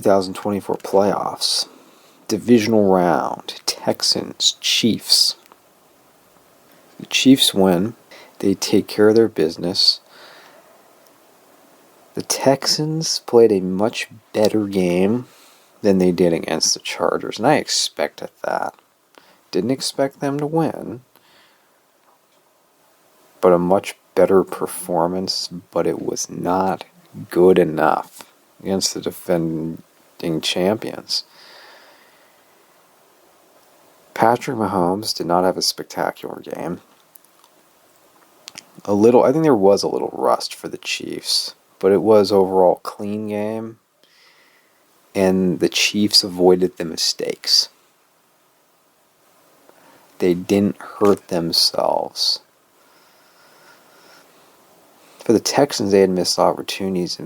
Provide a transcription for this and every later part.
2024 playoffs. Divisional round. Texans, Chiefs. The Chiefs win. They take care of their business. The Texans played a much better game than they did against the Chargers, and I expected that. Didn't expect them to win, but a much better performance, but it was not good enough against the defending champions. Patrick Mahomes did not have a spectacular game. I think there was a little rust for the Chiefs, but it was overall a clean game, and the Chiefs avoided the mistakes. They didn't hurt themselves. For the Texans, they had missed opportunities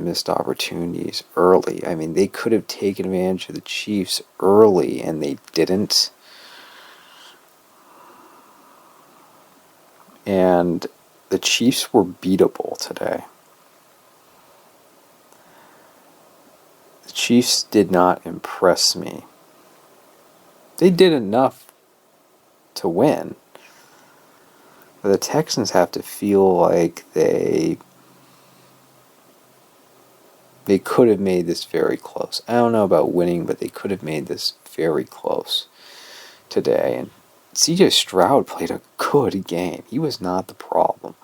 early. I mean, they could have taken advantage of the Chiefs early, and they didn't. And the Chiefs were beatable today. The Chiefs did not impress me. They did enough to win. But the Texans have to feel like they could have made this very close. I don't know about winning, but they could have made this very close today. And C.J. Stroud played a good game. He was not the problem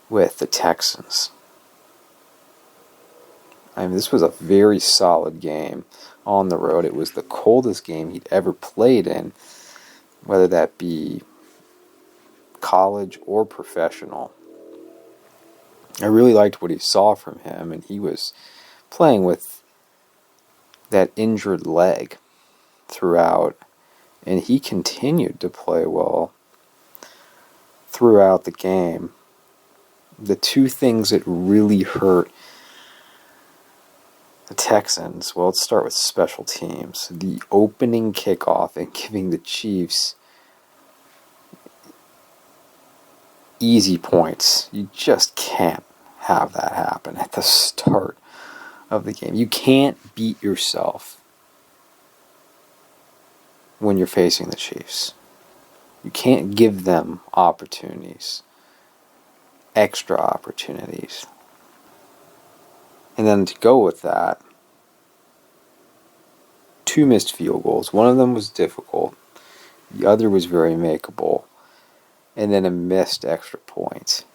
with the Texans. I mean, this was a very solid game on the road. It was the coldest game he'd ever played in, whether that be college or professional. I really liked what he saw from him, and he was playing with that injured leg throughout, and he continued to play well throughout the game. The two things that really hurt the Texans, well, let's start with special teams. The opening kickoff and giving the Chiefs easy points. You just can't have that happen at the start of the game. You can't beat yourself when you're facing the Chiefs. You can't give them opportunities, extra opportunities. And then to go with that, 2 missed field goals. One of them was difficult. The other was very makeable. And then a missed extra point.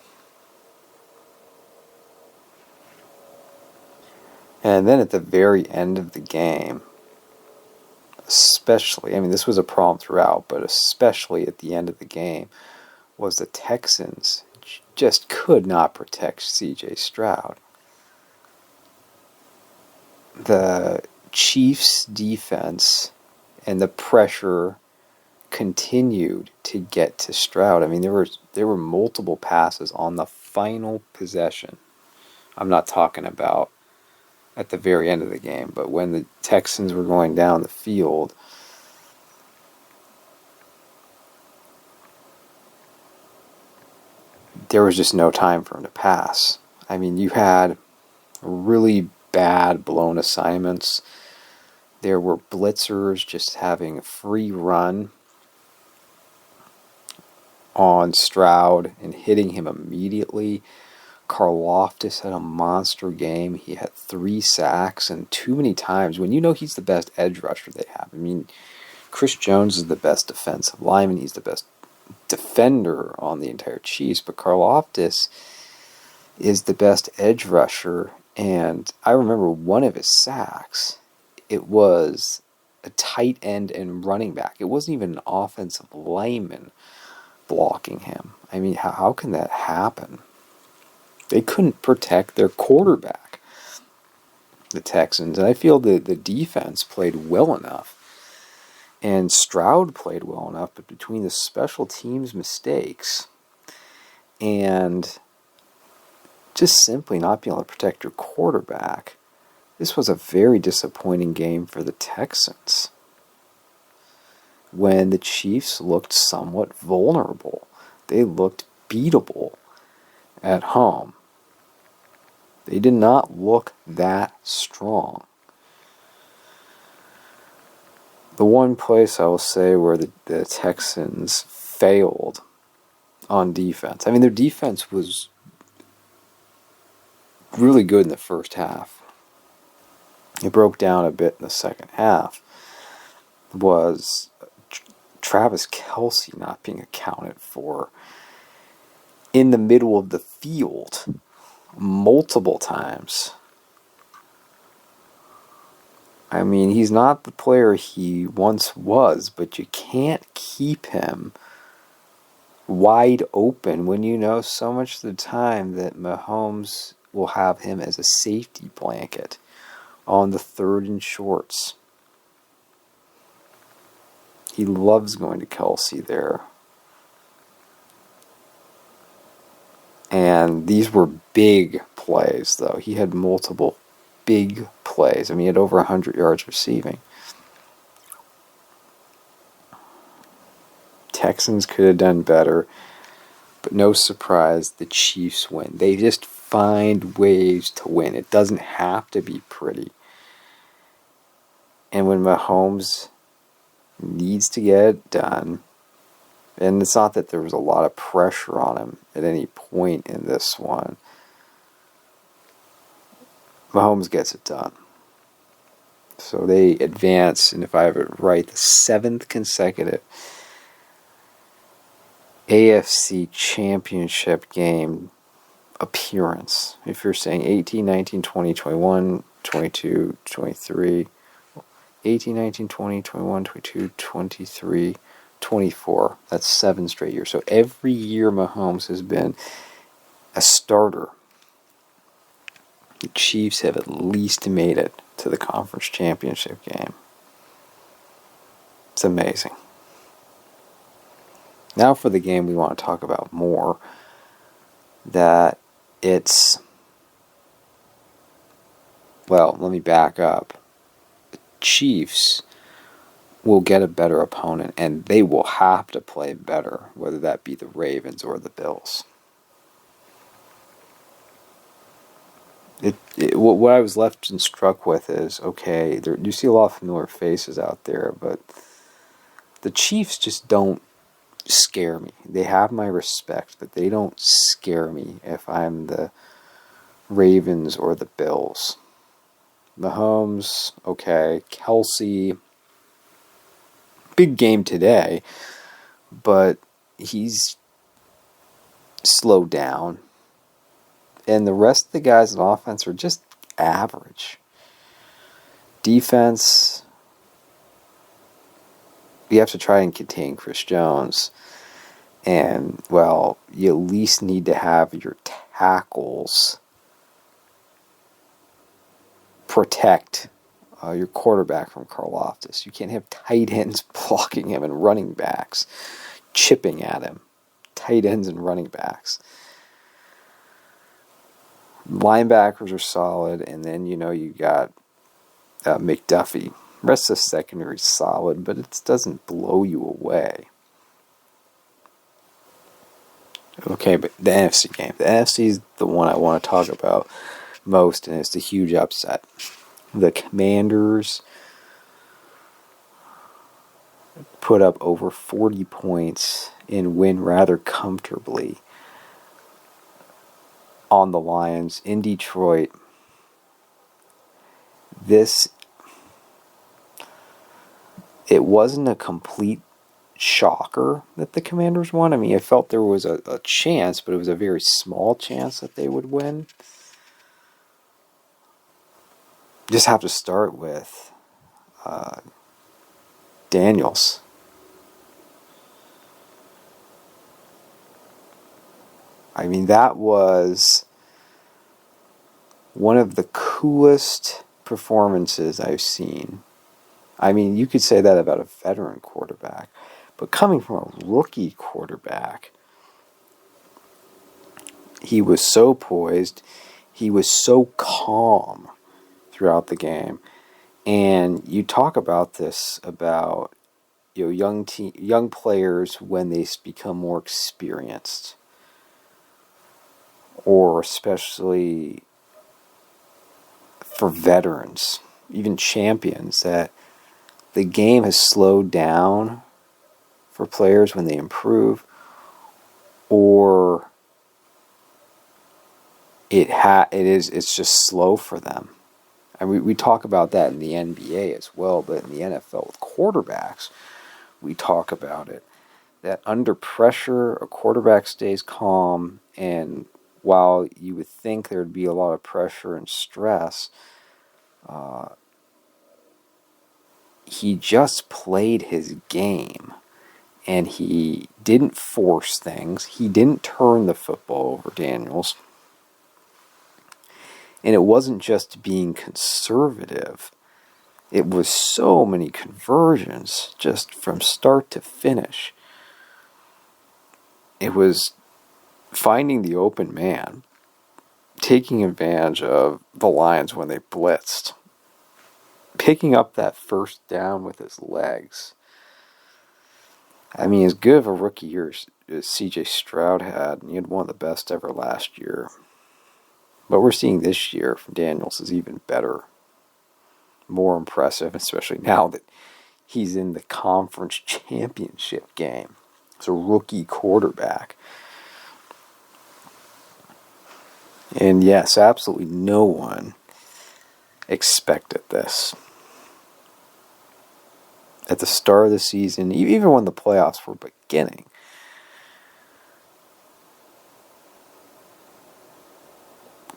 And then at the very end of the game, especially, I mean, this was a problem throughout, but especially at the end of the game, was the Texans just could not protect C.J. Stroud. The Chiefs' defense and the pressure continued to get to Stroud. I mean, there were multiple passes on the final possession. I'm not talking about at the very end of the game, but when the Texans were going down the field, there was just no time for him to pass. I mean, you had really bad blown assignments. There were blitzers just having a free run on Stroud and hitting him immediately. Karlaftis had a monster game. He had 3 sacks, and too many times, when you know he's the best edge rusher they have. I mean, Chris Jones is the best defensive lineman. He's the best defender on the entire Chiefs, but Karlaftis is the best edge rusher. And I remember one of his sacks, it was a tight end and running back. It wasn't even an offensive lineman blocking him. I mean, how can that happen? They couldn't protect their quarterback, the Texans. And I feel the defense played well enough. And Stroud played well enough, but between the special teams mistakes and just simply not being able to protect your quarterback, this was a very disappointing game for the Texans. When the Chiefs looked somewhat vulnerable, they looked beatable at home. They did not look that strong. The one place I will say where the Texans failed on defense. I mean, their defense was really good in the first half. It broke down a bit in the second half. Was Travis Kelce not being accounted for in the middle of the field multiple times. I mean, he's not the player he once was, but you can't keep him wide open when you know so much of the time that Mahomes will have him as a safety blanket on the third and shorts. He loves going to Kelce there. And these were big plays, though. He had multiple big plays. I mean, he had over 100 yards receiving. Texans could have done better, but no surprise, the Chiefs win. They just find ways to win. It doesn't have to be pretty. And when Mahomes needs to get it done, and it's not that there was a lot of pressure on him at any point in this one, Mahomes gets it done. So they advance, and if I have it right, the 7th consecutive AFC Championship game appearance. If you're saying 18, 19, 20, 21, 22, 23, 18, 19, 20, 21, 22, 23, 24. That's 7 straight years. So every year Mahomes has been a starter, the Chiefs have at least made it to the conference championship game. It's amazing. Now for the game we want to talk about more, that it's, well, let me back up. The Chiefs will get a better opponent, and they will have to play better, whether that be the Ravens or the Bills. What I was left and struck with is, okay, you see a lot of familiar faces out there, but the Chiefs just don't scare me. They have my respect, but they don't scare me if I'm the Ravens or the Bills. Mahomes, okay. Kelce, big game today, but he's slowed down. And the rest of the guys on offense are just average. Defense, you have to try and contain Chris Jones. And, well, you at least need to have your tackles protect your quarterback from Karlaftis. You can't have tight ends blocking him and running backs chipping at him. Tight ends and running backs. Linebackers are solid, and then, you got McDuffie. The rest of the secondary is solid, but it doesn't blow you away. Okay, but the NFC game. The NFC is the one I want to talk about most, and it's the huge upset. The Commanders put up over 40 points and win rather comfortably on the Lions in Detroit. It wasn't a complete shocker that the Commanders won. I mean, I felt there was a chance, but it was a very small chance that they would win. Just have to start with Daniels. I mean, that was one of the coolest performances I've seen. I mean, you could say that about a veteran quarterback, but coming from a rookie quarterback, he was so poised, he was so calm throughout the game. And you talk about this about young players when they become more experienced, or especially for veterans, even champions, that the game has slowed down for players when they improve, or it's just slow for them. And we talk about that in the NBA as well, but in the NFL with quarterbacks, we talk about it. That under pressure, a quarterback stays calm, and while you would think there would be a lot of pressure and stress, he just played his game. And he didn't force things. He didn't turn the football over, Daniels. And it wasn't just being conservative. It was so many conversions, just from start to finish. It was finding the open man, taking advantage of the Lions when they blitzed, picking up that first down with his legs. I mean, as good of a rookie year as C.J. Stroud had, and he had one of the best ever last year. What we're seeing this year from Daniels is even better, more impressive, especially now that he's in the conference championship game. It's a rookie quarterback. And yes, absolutely no one expected this. At the start of the season, even when the playoffs were beginning,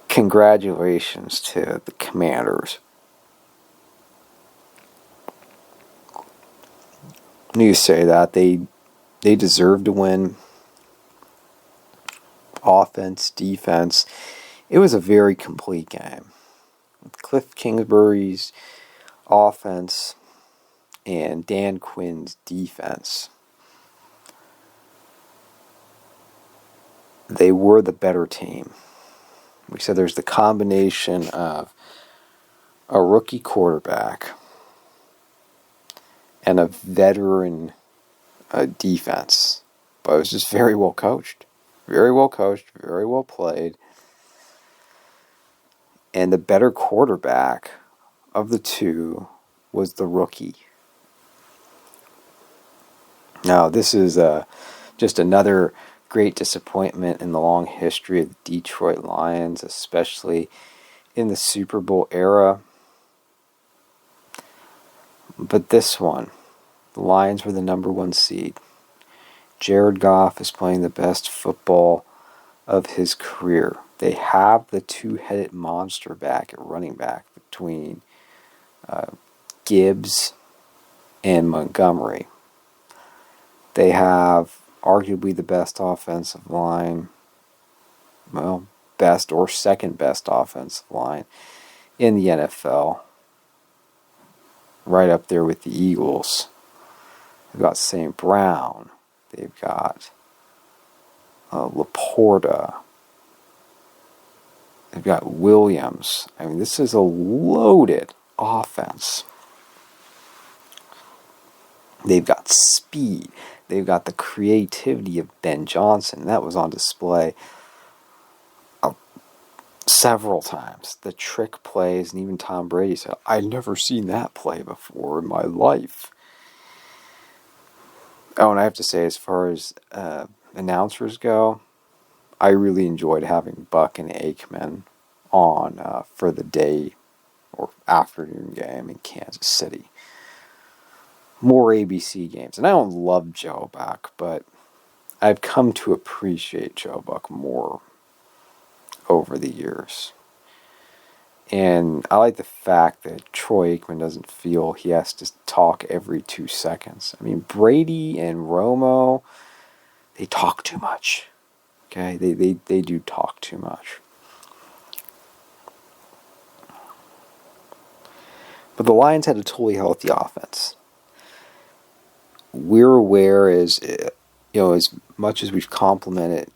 congratulations to the Commanders. You say that they deserve to win. Offense, defense. It was a very complete game. With Cliff Kingsbury's offense and Dan Quinn's defense, they were the better team. We said there's the combination of a rookie quarterback and a veteran defense. But it was just very well coached. Very well coached, very well played. And the better quarterback of the two was the rookie. Now, this is just another great disappointment in the long history of the Detroit Lions, especially in the Super Bowl era. But this one, the Lions were the number 1 seed. Jared Goff is playing the best football of his career. They have the two-headed monster back at running back between Gibbs and Montgomery. They have arguably the best offensive line, well, best or second best offensive line in the NFL. Right up there with the Eagles. They've got St. Brown. They've got Laporta. They've got Williams. I mean, this is a loaded offense. They've got speed. They've got the creativity of Ben Johnson. That was on display several times. The trick plays, and even Tom Brady said, I've never seen that play before in my life. Oh, and I have to say, as far as announcers go, I really enjoyed having Buck and Aikman on for the day or afternoon game in Kansas City. More ABC games. And I don't love Joe Buck, but I've come to appreciate Joe Buck more over the years. And I like the fact that Troy Aikman doesn't feel he has to talk every 2 seconds. I mean, Brady and Romo, they talk too much. Okay? They do talk too much. But the Lions had a totally healthy offense. We're aware, as much as we've complimented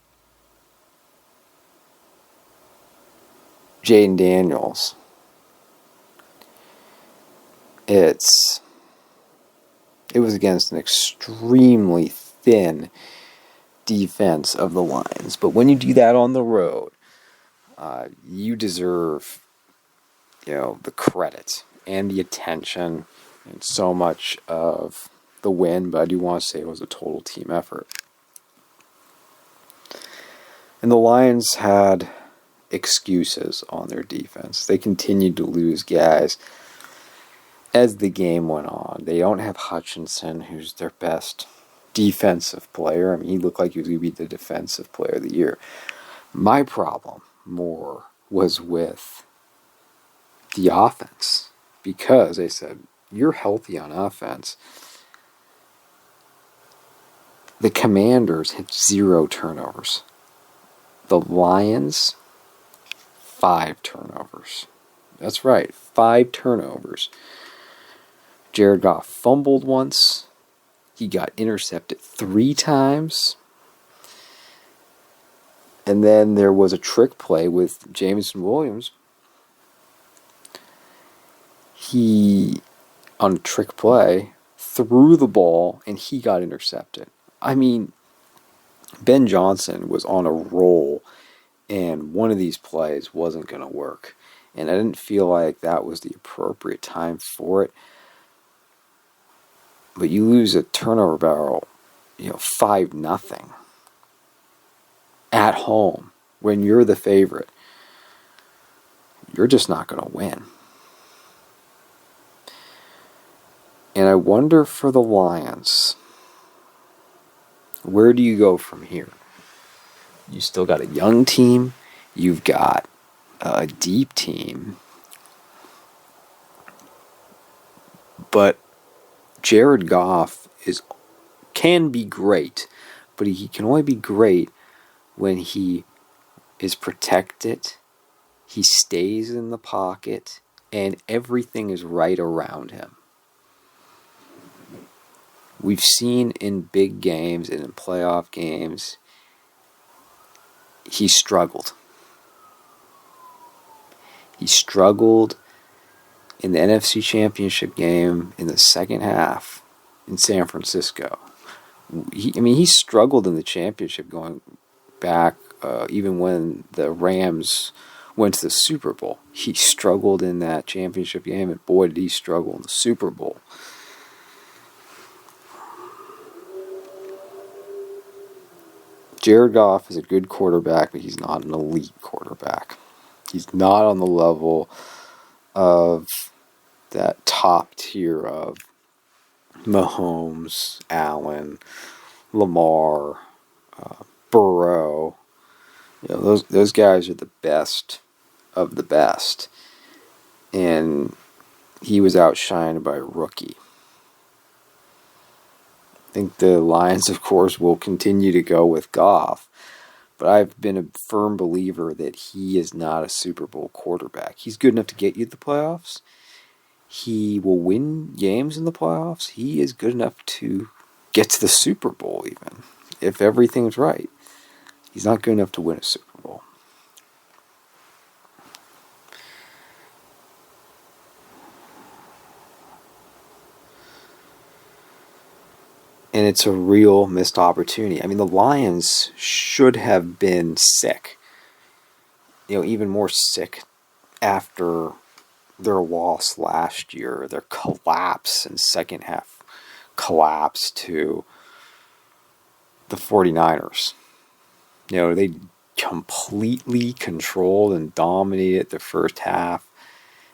Jaden Daniels, it was against an extremely thin defense of the Lions. But when you do that on the road, you deserve, the credit and the attention and so much of the win, but I do want to say it was a total team effort. And the Lions had excuses on their defense. They continued to lose guys as the game went on. They don't have Hutchinson, who's their best defensive player. I mean, he looked like he was going to be the defensive player of the year. My problem more was with the offense, because they said, you're healthy on offense. The Commanders had 0 turnovers. The Lions, 5 turnovers. That's right, 5 turnovers. Jared Goff fumbled once. He got intercepted 3 times. And then there was a trick play with Jameson Williams. He, on a trick play, threw the ball and he got intercepted. I mean, Ben Johnson was on a roll and one of these plays wasn't going to work. And I didn't feel like that was the appropriate time for it. But you lose a turnover barrel, 5-0 at home when you're the favorite. You're just not going to win. And I wonder for the Lions, where do you go from here? You still got a young team. You've got a deep team. But Jared Goff can be great, but he can only be great when he is protected, he stays in the pocket, and everything is right around him. We've seen in big games and in playoff games, he struggled. He struggled in the NFC Championship game in the second half in San Francisco. He struggled in the championship going back, even when the Rams went to the Super Bowl. He struggled in that championship game, and boy, did he struggle in the Super Bowl. Jared Goff is a good quarterback, but he's not an elite quarterback. He's not on the level of that top tier of Mahomes, Allen, Lamar, Burrow. Those guys are the best of the best. And he was outshined by a rookie. I think the Lions, of course, will continue to go with Goff. But I've been a firm believer that he is not a Super Bowl quarterback. He's good enough to get you to the playoffs. He will win games in the playoffs. He is good enough to get to the Super Bowl even, if everything's right. He's not good enough to win a Super Bowl. And it's a real missed opportunity. I mean, the Lions should have been sick. Even more sick after their loss last year, their collapse in second half collapse to the 49ers. They completely controlled and dominated the first half,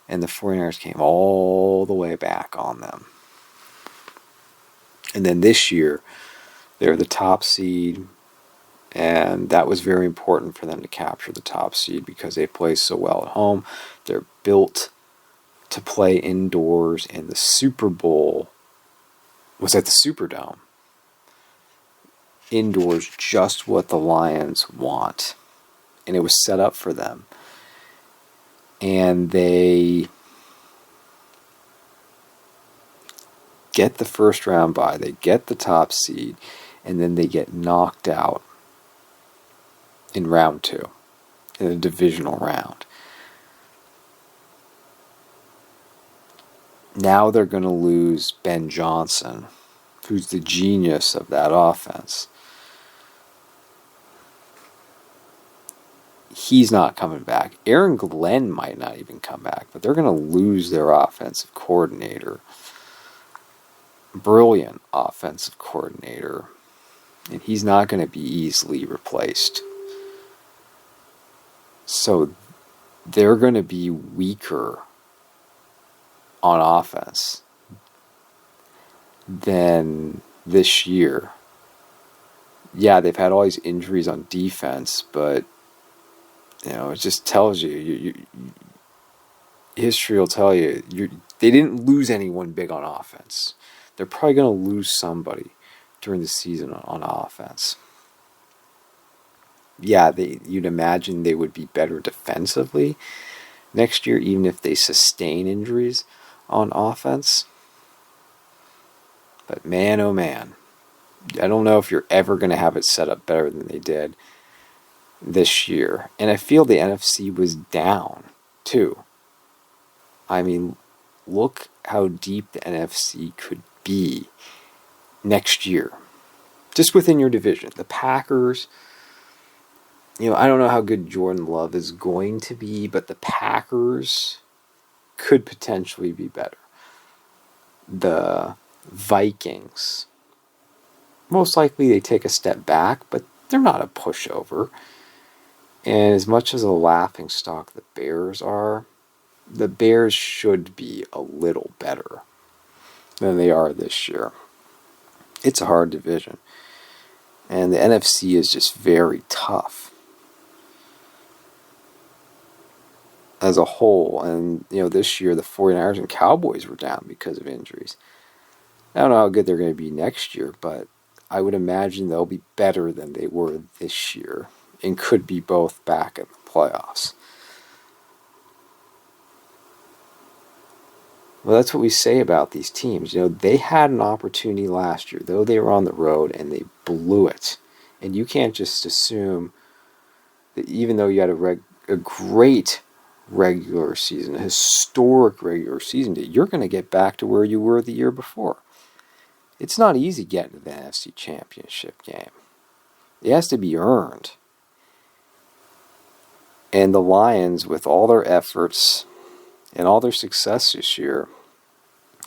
and the 49ers came all the way back on them. And then this year, they're the top seed, and that was very important for them to capture the top seed because they play so well at home. They're built to play indoors, and the Super Bowl was at the Superdome. Indoors, just what the Lions want. And it was set up for them. And they get the first round bye, they get the top seed, and then they get knocked out in round 2, in the divisional round. Now they're going to lose Ben Johnson, who's the genius of that offense. He's not coming back. Aaron Glenn might not even come back, but they're going to lose their offensive coordinator. brilliant offensive coordinator, and he's not going to be easily replaced. So they're going to be weaker on offense than this year. Yeah, they've had all these injuries on defense, but it just tells you, history will tell you, they didn't lose anyone big on offense. They're probably going to lose somebody during the season on offense. Yeah, you'd imagine they would be better defensively next year, even if they sustain injuries on offense. But man, oh man, I don't know if you're ever going to have it set up better than they did this year. And I feel the NFC was down, too. I mean, look how deep the NFC could be next year. Just within your division. The Packers, I don't know how good Jordan Love is going to be, but the Packers could potentially be better. The Vikings, most likely they take a step back, but they're not a pushover. And as much as a laughingstock the Bears are, the Bears should be a little better than they are this year. It's a hard division. And the NFC is just very tough as a whole. And, this year the 49ers and Cowboys were down because of injuries. I don't know how good they're going to be next year, but I would imagine they'll be better than they were this year and could be both back in the playoffs. Well, that's what we say about these teams. They had an opportunity last year, though they were on the road, and they blew it. And you can't just assume that even though you had a great regular season, a historic regular season, that you're going to get back to where you were the year before. It's not easy getting to the NFC Championship game. It has to be earned. And the Lions, with all their efforts and all their success this year,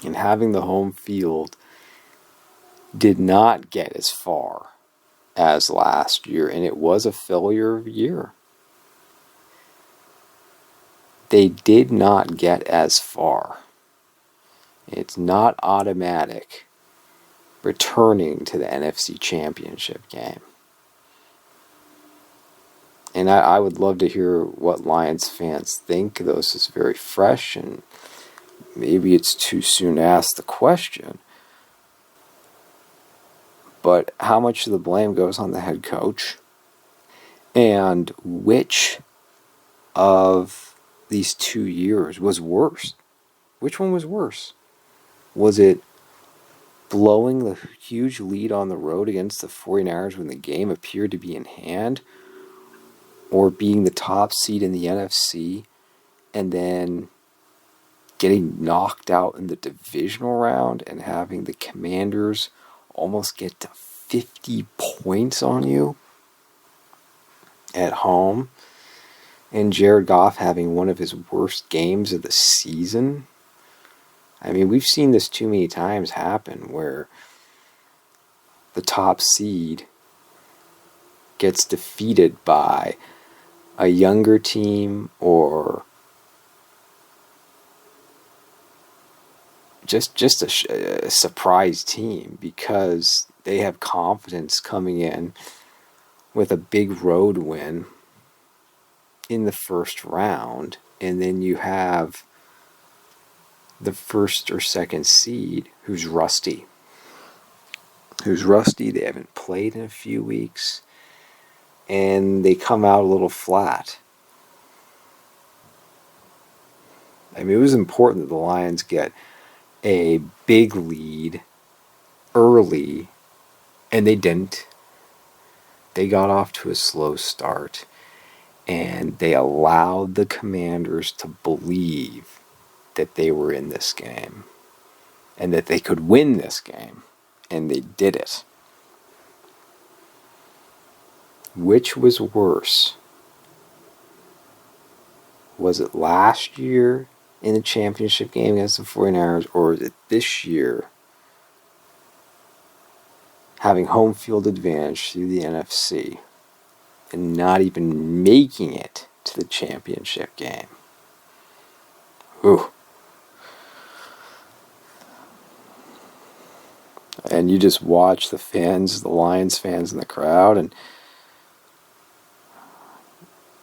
and having the home field, did not get as far as last year, and it was a failure of a year. They did not get as far. It's not automatic returning to the NFC Championship game. And I would love to hear what Lions fans think. This is very fresh, and maybe it's too soon to ask the question. But how much of the blame goes on the head coach? And which of these 2 years was worse? Which one was worse? Was it blowing the huge lead on the road against the 49ers when the game appeared to be in hand? Or being the top seed in the NFC and then getting knocked out in the divisional round and having the Commanders almost get to 50 points on you at home, and Jared Goff having one of his worst games of the season? I mean, we've seen this too many times happen where the top seed gets defeated by a younger team or just a surprise team because they have confidence coming in with a big road win in the first round, and then you have the first or second seed who's rusty. They haven't played in a few weeks, and they come out a little flat. I mean, it was important that the Lions get a big lead early, and they didn't. They got off to a slow start, and they allowed the Commanders to believe that they were in this game and that they could win this game, and they did it. Which was worse? Was it last year in the championship game against the 49ers, or is it this year having home field advantage through the NFC and not even making it to the championship game. Ooh. And you just watch the fans, the Lions fans in the crowd, and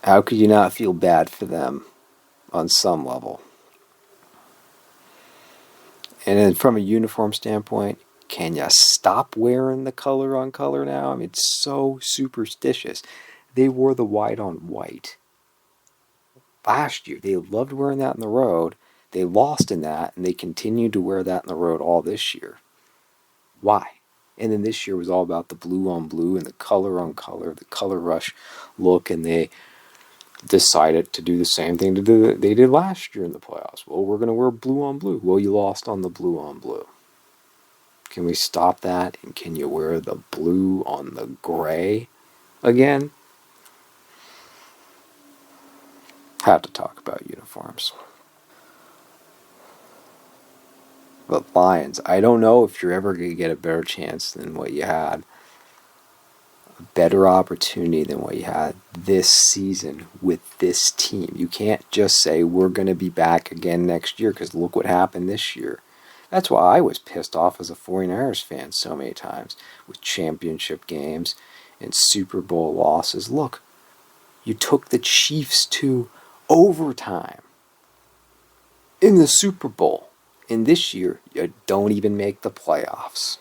how could you not feel bad for them on some level? And then from a uniform standpoint, can you stop wearing the color on color now? I mean, it's so superstitious. They wore the white on white last year. They loved wearing that in the road. They lost in that, and they continued to wear that in the road all this year. Why? And then this year was all about the blue on blue and the color on color, the color rush look, and they decided to do the same thing they did last year in the playoffs. Well, we're going to wear blue on blue. Well, you lost on the blue on blue. Can we stop that? And can you wear the blue on the gray again? Have to talk about uniforms. But Lions, I don't know if you're ever going to get a better chance than what you had. A better opportunity than what you had this season with this team. You can't just say we're going to be back again next year because look what happened this year. That's why I was pissed off as a 49ers fan so many times with championship games and Super Bowl losses. Look, you took the Chiefs to overtime in the Super Bowl. And this year, you don't even make the playoffs.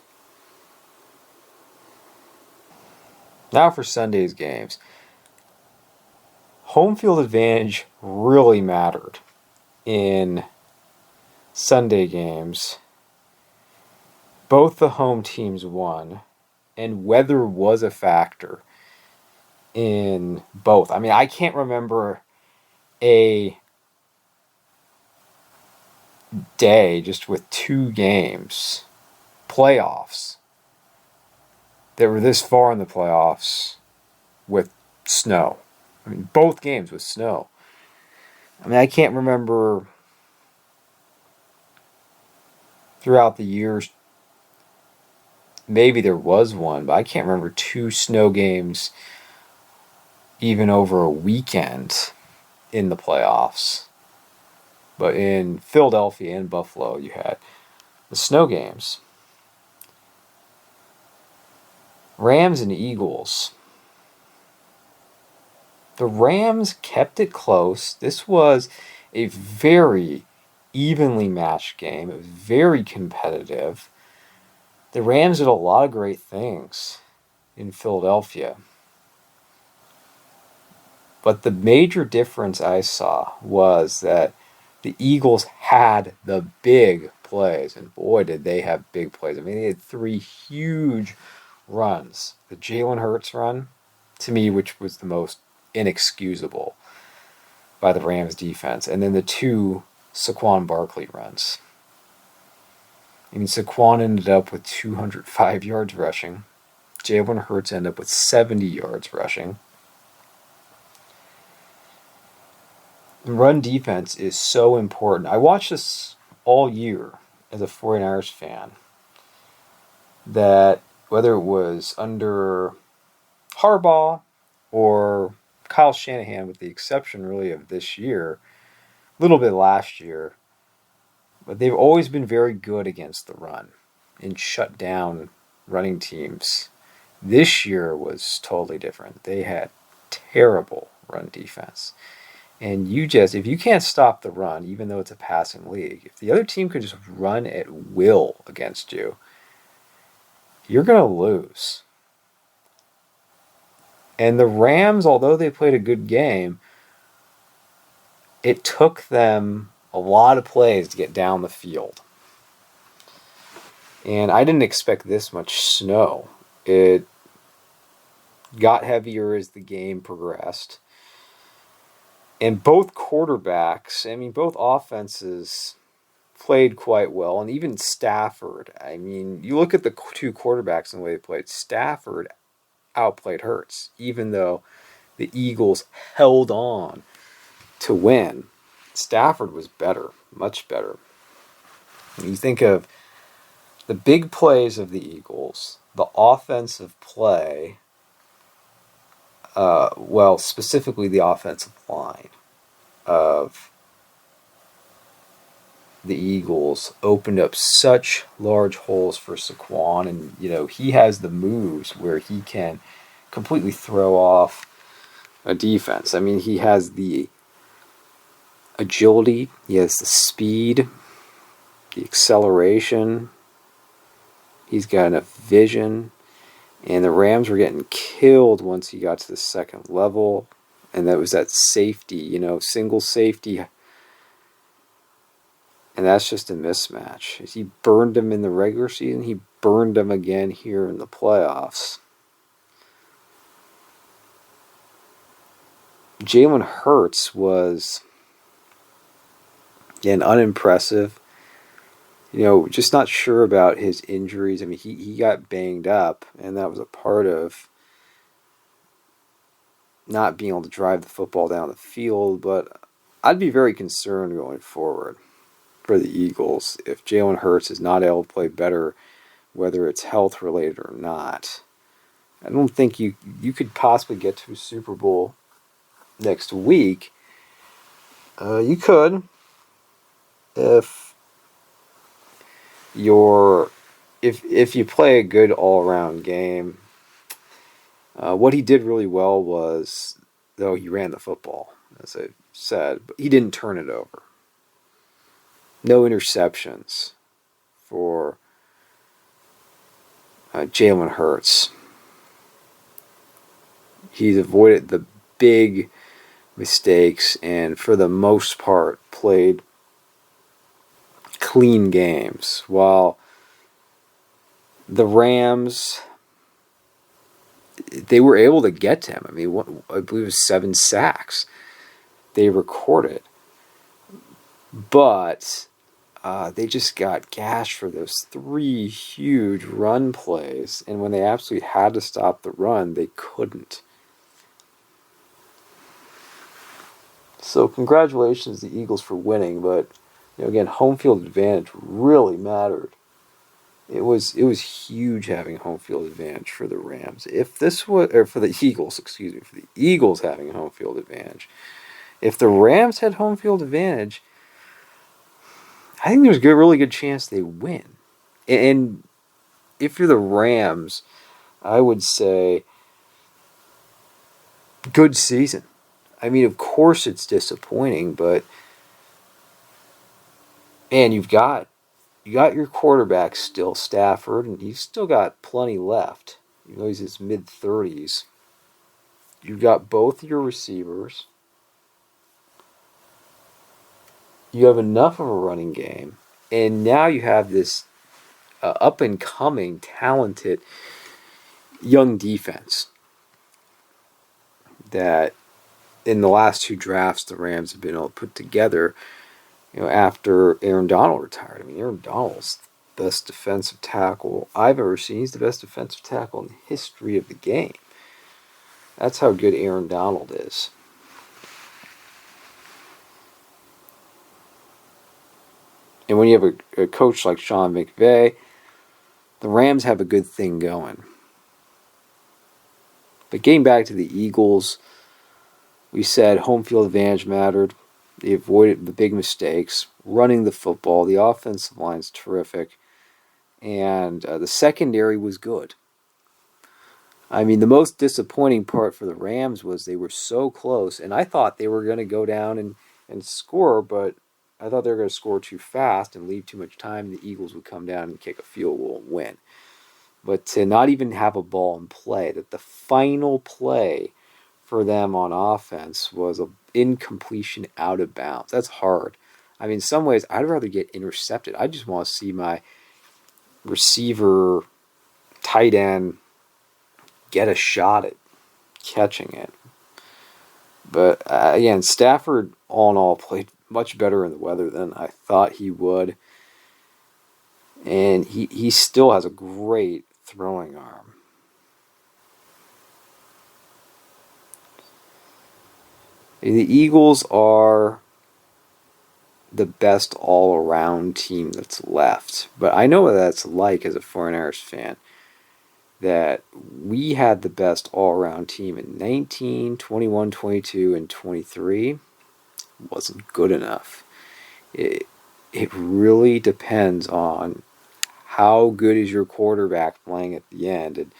Now for Sunday's games. Home field advantage really mattered in Sunday games. Both the home teams won, and weather was a factor in both. I mean, I can't remember a day just with two games, playoffs, that were this far in the playoffs with snow. I mean, both games with snow. I mean, I can't remember throughout the years, maybe there was one, but I can't remember two snow games even over a weekend in the playoffs. But in Philadelphia and Buffalo, you had the snow games. Rams and Eagles. The Rams kept it close. This was a very evenly matched game. It was very competitive. The Rams did a lot of great things in Philadelphia. But the major difference I saw was that the Eagles had the big plays. And boy, did they have big plays. I mean, they had three huge runs. The Jalen Hurts run, to me, which was the most inexcusable by the Rams defense. And then the two Saquon Barkley runs. I mean, Saquon ended up with 205 yards rushing. Jalen Hurts ended up with 70 yards rushing. And run defense is so important. I watched this all year as a 49ers fan. That whether it was under Harbaugh or Kyle Shanahan, with the exception really of this year, a little bit last year, but they've always been very good against the run and shut down running teams. This year was totally different. They had terrible run defense. And if you can't stop the run, even though it's a passing league, if the other team could just run at will against you, you're going to lose. And the Rams, although they played a good game, it took them a lot of plays to get down the field. And I didn't expect this much snow. It got heavier as the game progressed. And both quarterbacks, I mean, both offenses played quite well. And even Stafford, I mean, you look at the two quarterbacks and the way they played. Stafford outplayed Hurts, even though the Eagles held on to win. Stafford was better, much better. When you think of the big plays of the Eagles, the offensive play, well, specifically the offensive line of the Eagles opened up such large holes for Saquon, and he has the moves where he can completely throw off a defense. I mean, he has the agility, he has the speed, the acceleration, he's got enough vision, and the Rams were getting killed once he got to the second level, and that was that safety, single safety. And that's just a mismatch. He burned him in the regular season. He burned him again here in the playoffs. Jalen Hurts was, again, unimpressive. Just not sure about his injuries. I mean, he got banged up, and that was a part of not being able to drive the football down the field. But I'd be very concerned going forward for the Eagles if Jalen Hurts is not able to play better, whether it's health related or not. I don't think you could possibly get to a Super Bowl next week. You could if you play a good all around game. What he did really well was, though, he ran the football, as I said, but he didn't turn it over. No interceptions for Jalen Hurts. He's avoided the big mistakes and, for the most part, played clean games. While the Rams, they were able to get to him. I mean, I believe it was 7 sacks they recorded. But they just got gashed for those 3 huge run plays. And when they absolutely had to stop the run, they couldn't. So congratulations to the Eagles for winning. But, again, home field advantage really mattered. It was huge having home field advantage for the Rams. If this was, or for the Eagles, for the Eagles having home field advantage. If the Rams had home field advantage, I think there's a really good chance they win. And if you're the Rams, I would say good season. I mean, of course it's disappointing, but man, you got your quarterback still, Stafford, and he's still got plenty left. He's in his mid-30s. You've got both your receivers. You have enough of a running game. And now you have this up-and-coming, talented young defense that in the last 2 drafts the Rams have been able to put together, after Aaron Donald retired. I mean, Aaron Donald's the best defensive tackle I've ever seen. He's the best defensive tackle in the history of the game. That's how good Aaron Donald is. And when you have a coach like Sean McVay, the Rams have a good thing going. But getting back to the Eagles, we said home field advantage mattered. They avoided the big mistakes, running the football. The offensive line's terrific. And the secondary was good. I mean, the most disappointing part for the Rams was they were so close. And I thought they were going to go down and score, but I thought they were going to score too fast and leave too much time. The Eagles would come down and kick a field goal and win. But to not even have a ball in play, that the final play for them on offense was an incompletion out of bounds. That's hard. I mean, in some ways, I'd rather get intercepted. I just want to see my receiver, tight end, get a shot at catching it. But again, Stafford, all in all, played much better in the weather than I thought he would. And he still has a great throwing arm. The Eagles are the best all-around team that's left. But I know what that's like as a 49ers fan. that we had the best all-around team in 19, 21, 22, and 23 wasn't good enough. It really depends on how good is your quarterback playing at the end. And,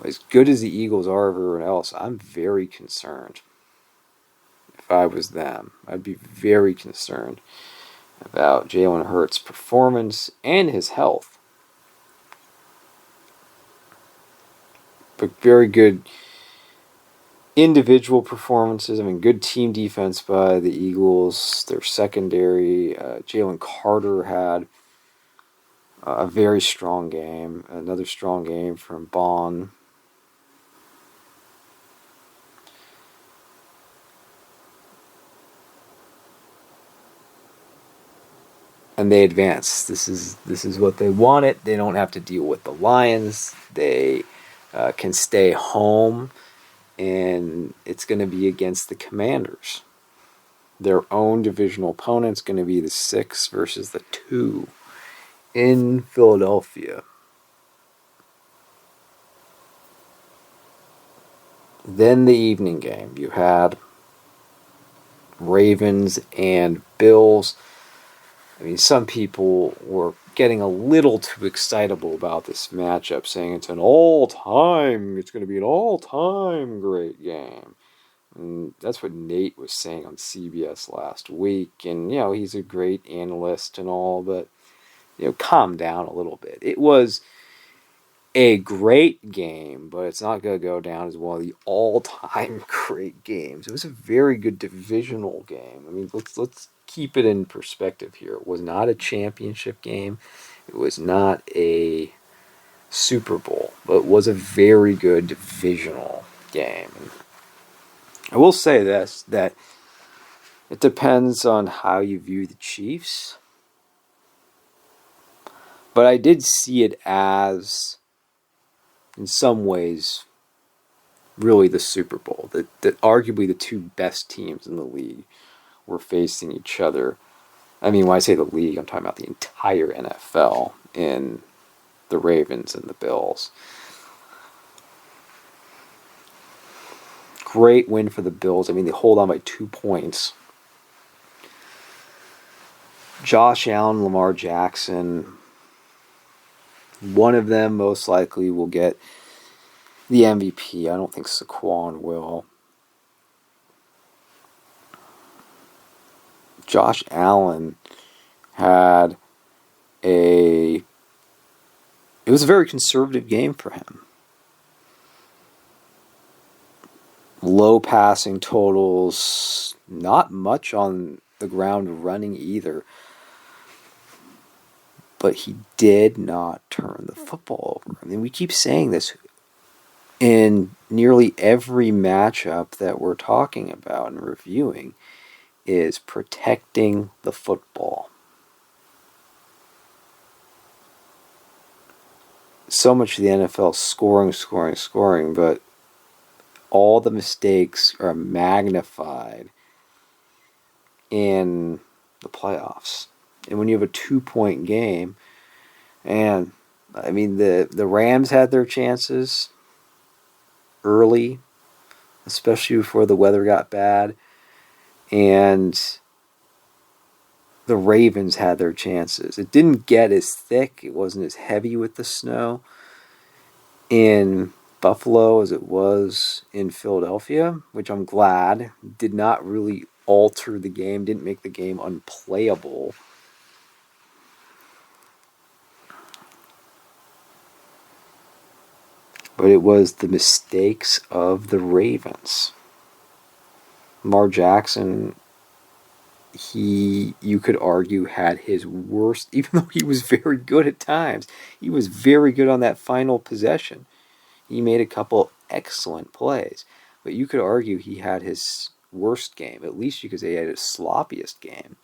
as good as the Eagles are of everyone else, I'm very concerned. If I was them, I'd be very concerned about Jalen Hurts' performance and his health. But very good individual performances. I mean, good team defense by the Eagles. Their secondary, Jalen Carter had a very strong game. Another strong game from Bond. And they advance. This is what they wanted. They don't have to deal with the Lions. They can stay home, and it's going to be against the Commanders. Their own divisional opponent's going to be the 6 versus the 2 in Philadelphia. Then the evening game, you had Ravens and Bills. I mean, some people were getting a little too excitable about this matchup, saying it's going to be an all-time great game. And that's what Nate was saying on CBS last week. And, he's a great analyst and all, but, calm down a little bit. It was a great game, but it's not going to go down as one of the all-time great games. It was a very good divisional game. I mean, let's keep it in perspective here. It was not a championship game. It was not a Super Bowl, but it was a very good divisional game. And I will say this, that it depends on how you view the Chiefs. But I did see it as, in some ways, really the Super Bowl. That arguably the two best teams in the league were facing each other. I mean, when I say the league, I'm talking about the entire NFL in the Ravens and the Bills. Great win for the Bills. I mean, they hold on by 2 points. Josh Allen, Lamar Jackson, one of them most likely will get the MVP. I don't think Saquon will. Josh Allen had it was a very conservative game for him. Low passing totals, not much on the ground running either. But he did not turn the football over. I mean, we keep saying this in nearly every matchup that we're talking about and reviewing, is protecting the football. So much of the NFL scoring, but all the mistakes are magnified in the playoffs. And when you have a 2-point game, and I mean, the Rams had their chances early, especially before the weather got bad, and the Ravens had their chances. It didn't get as thick. It wasn't as heavy with the snow in Buffalo as it was in Philadelphia, which I'm glad did not really alter the game, didn't make the game unplayable. But it was the mistakes of the Ravens. Lamar Jackson, you could argue, had his worst, even though he was very good at times. He was very good on that final possession. He made a couple excellent plays. But you could argue he had his worst game. At least you could say he had his sloppiest game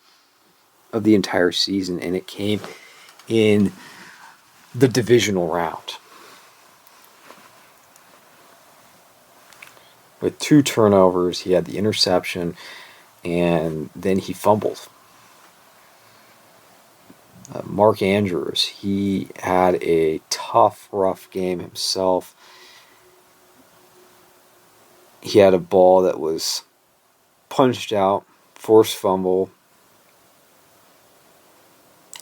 of the entire season. And it came in the divisional round. With 2 turnovers, he had the interception, and then he fumbled. Mark Andrews, he had a tough, rough game himself. He had a ball that was punched out, forced fumble,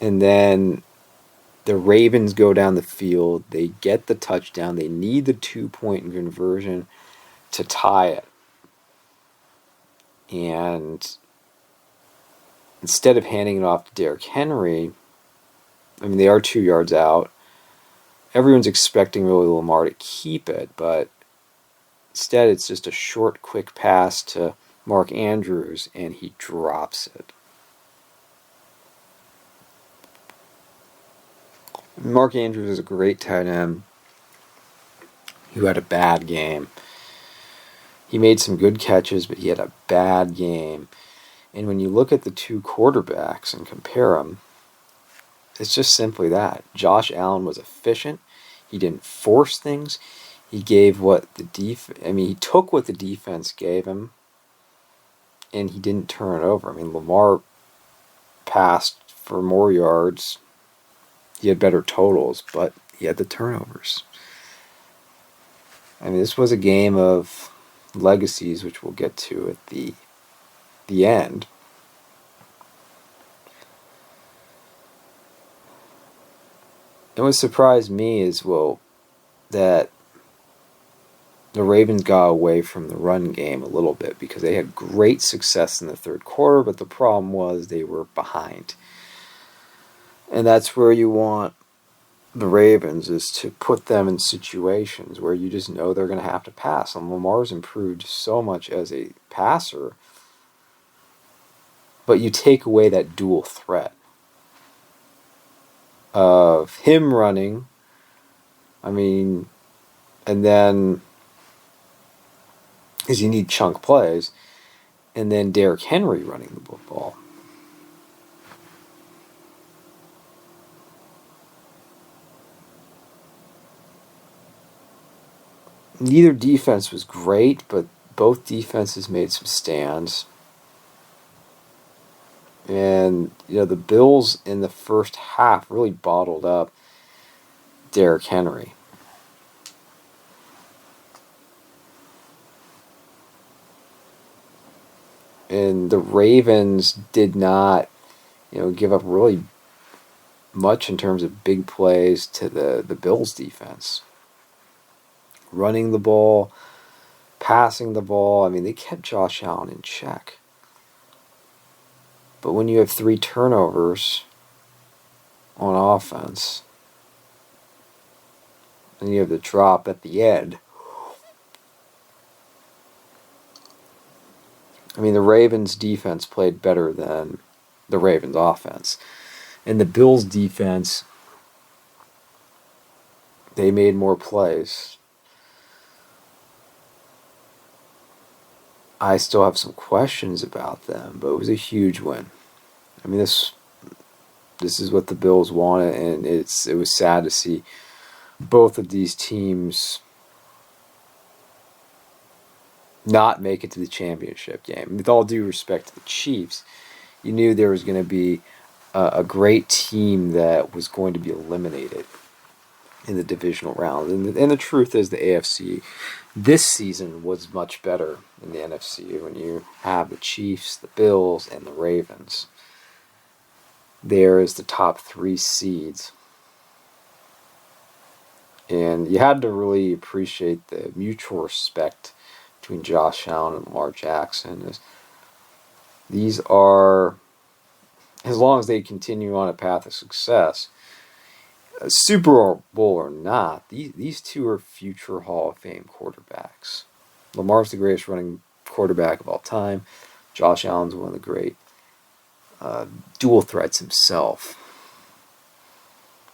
and then the Ravens go down the field. They get the touchdown. They need the 2-point conversion to tie it. And instead of handing it off to Derrick Henry, I mean, they are 2 yards out. Everyone's expecting really Lamar to keep it, but instead it's just a short, quick pass to Mark Andrews, and he drops it. Mark Andrews is a great tight end who had a bad game. He made some good catches, but he had a bad game. And when you look at the two quarterbacks and compare them, it's just simply that. Josh Allen was efficient. He didn't force things. He gave what the he took what the defense gave him, and he didn't turn it over. I mean, Lamar passed for more yards. He had better totals, but he had the turnovers. I mean, this was a game of legacies, which we'll get to at the end. And what surprised me is, that the Ravens got away from the run game a little bit because they had great success in the third quarter, but the problem was they were behind. And that's where you want the Ravens, is to put them in situations where you just know they're going to have to pass. And Lamar's improved so much as a passer, but you take away that dual threat of him running, and then, because you need chunk plays, and then Derrick Henry running the football. Neither defense was great, but both defenses made some stands. And, the Bills in the first half really bottled up Derrick Henry. And the Ravens did not, give up really much in terms of big plays to the Bills defense. Running the ball, passing the ball. They kept Josh Allen in check. But when you have 3 turnovers on offense, and you have the drop at the end, the Ravens defense played better than the Ravens offense. And the Bills defense, they made more plays. I still have some questions about them, but it was a huge win. This is what the Bills wanted, and it was sad to see both of these teams not make it to the championship game. With all due respect to the Chiefs, you knew there was going to be a great team that was going to be eliminated in the divisional round. And the truth is, the AFC this season was much better than the NFC when you have the Chiefs, the Bills, and the Ravens. There is the top 3 seeds. And you had to really appreciate the mutual respect between Josh Allen and Lamar Jackson. These are, as long as they continue on a path of success, Super Bowl or not, these two are future Hall of Fame quarterbacks. Lamar's the greatest running quarterback of all time. Josh Allen's one of the great dual threats himself.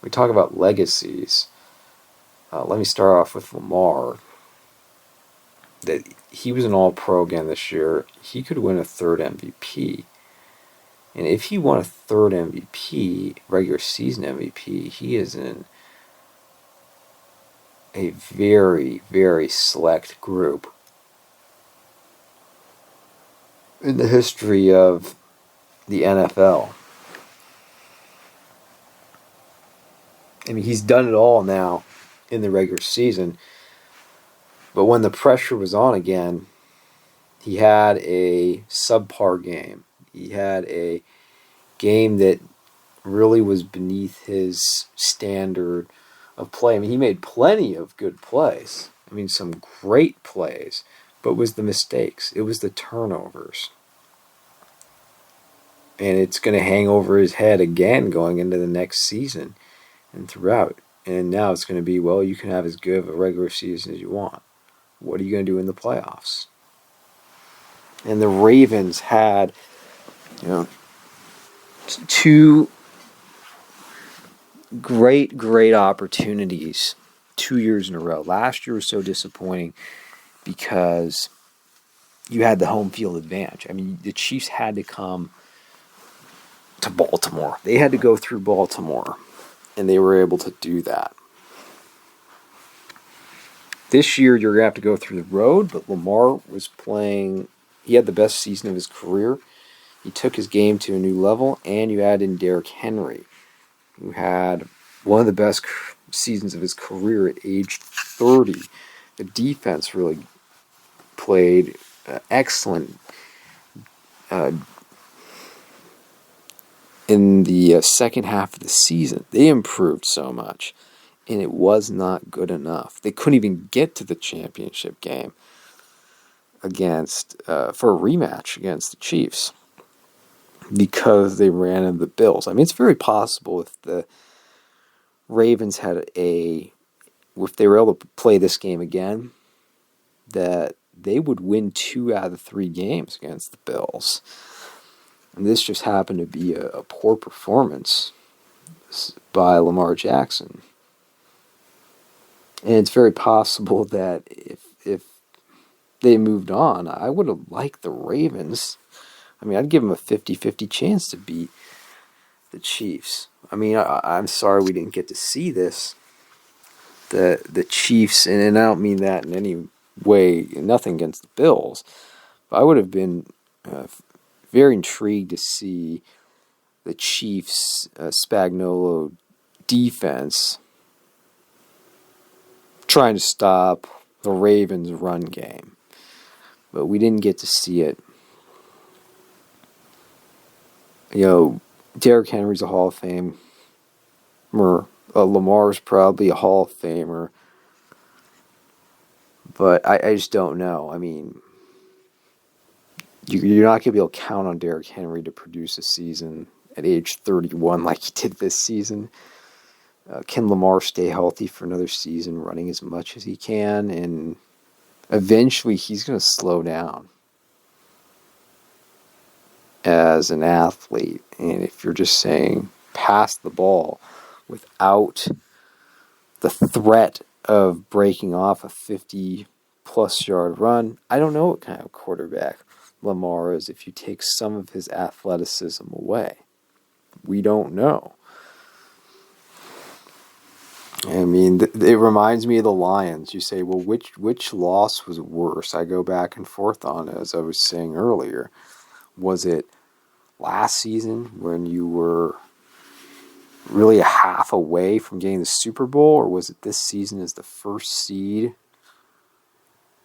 We talk about legacies. Let me start off with Lamar. That he was an All-Pro again this year. He could win a 3rd MVP. And if he won a 3rd MVP, regular season MVP, he is in a very, very select group in the history of the NFL. I mean, he's done it all now in the regular season. But when the pressure was on again, he had a subpar game. He had a game that really was beneath his standard of play. I mean, he made plenty of good plays. I mean, some great plays. But it was the mistakes. It was the turnovers. And it's going to hang over his head again going into the next season and throughout. And now it's going to be, well, you can have as good of a regular season as you want. What are you going to do in the playoffs? And the Ravens had, two great opportunities 2 years in a row. Last year was so disappointing because you had the home field advantage. I mean, the Chiefs had to come to Baltimore. They had to go through Baltimore, and they were able to do that. This year, you're going to have to go through the road, but Lamar was playing. He had the best season of his career. He took his game to a new level, and you add in Derrick Henry, who had one of the best seasons of his career at age 30. The defense really played excellent in the second half of the season. They improved so much, and it was not good enough. They couldn't even get to the championship game against for a rematch against the Chiefs because they ran into the Bills. I mean, it's very possible if the Ravens if they were able to play this game again, that they would win 2 out of the 3 games against the Bills. And this just happened to be a poor performance by Lamar Jackson. And it's very possible that if they moved on, I would have liked the Ravens. I mean, I'd give them a 50-50 chance to beat the Chiefs. I mean, I'm sorry we didn't get to see this. The Chiefs, and I don't mean that in any way, nothing against the Bills, but I would have been very intrigued to see the Chiefs' Spagnuolo defense trying to stop the Ravens' run game. But we didn't get to see it. Derrick Henry's a Hall of Famer. Lamar's probably a Hall of Famer. But I just don't know. I mean, you're not going to be able to count on Derrick Henry to produce a season at age 31 like he did this season. Can Lamar stay healthy for another season, running as much as he can? And eventually he's going to slow down as an athlete. And if you're just saying pass the ball without the threat of breaking off a 50-plus yard run, I don't know what kind of quarterback Lamar is if you take some of his athleticism away. We don't know. I mean, it reminds me of the Lions. You say, well, which loss was worse? I go back and forth on it, as I was saying earlier. Was it last season when you were really a half away from getting the Super Bowl, or was it this season as the first seed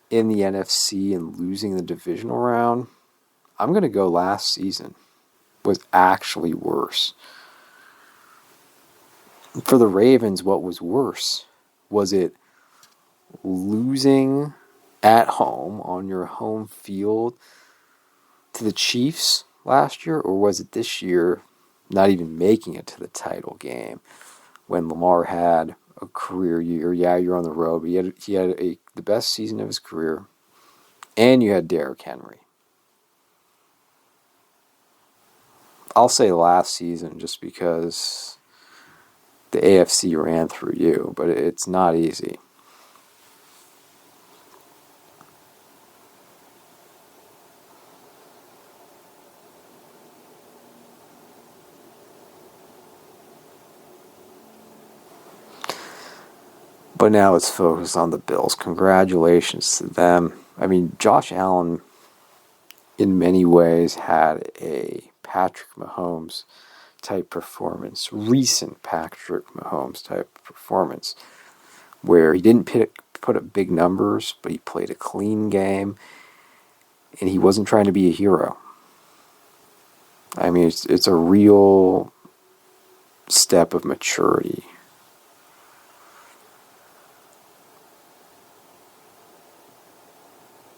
in the NFC and losing the divisional round? I'm going to go last season was actually worse. For the Ravens, what was worse? Was it losing at home on your home field to the Chiefs last year, or was it this year not even making it to the title game when Lamar had a career year? Yeah, you're on the road, but he had the best season of his career, and you had Derrick Henry. I'll say last season just because the AFC ran through you, but it's not easy. But now let's focus on the Bills. Congratulations to them. I mean, Josh Allen, in many ways, had a Patrick Mahomes type performance, recent Patrick Mahomes type performance, where he didn't put up big numbers, but he played a clean game, and he wasn't trying to be a hero. I mean, it's a real step of maturity.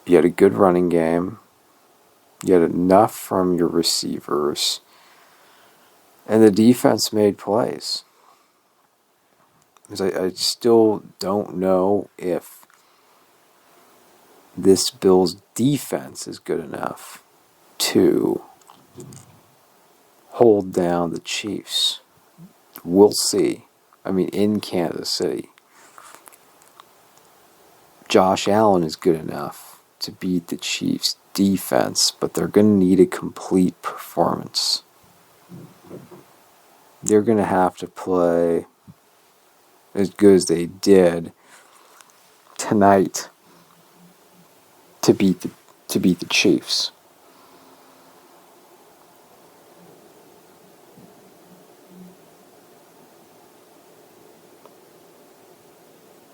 You had a good running game. You had enough from your receivers. And the defense made plays. Because I still don't know if this Bills defense is good enough to hold down the Chiefs. We'll see. I mean, in Kansas City, Josh Allen is good enough to beat the Chiefs' defense, but they're going to need a complete performance. They're going to have to play as good as they did tonight to beat the Chiefs.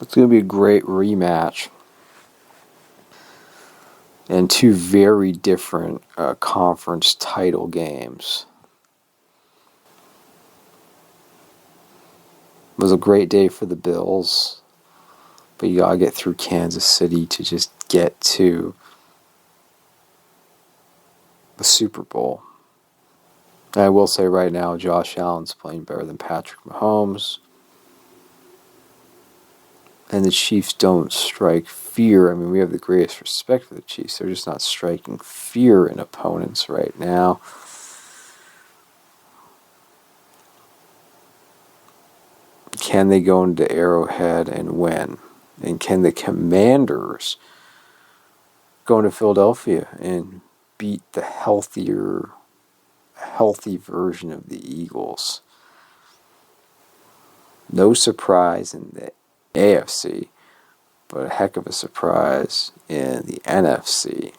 It's going to be a great rematch. And two very different conference title games. It was a great day for the Bills, but you gotta get through Kansas City to just get to the Super Bowl. And I will say right now, Josh Allen's playing better than Patrick Mahomes. And the Chiefs don't strike fear. I mean, we have the greatest respect for the Chiefs. They're just not striking fear in opponents right now. Can they go into Arrowhead and win? And can the Commanders go into Philadelphia and beat the healthy version of the Eagles? No surprise in the AFC, but a heck of a surprise in the NFC.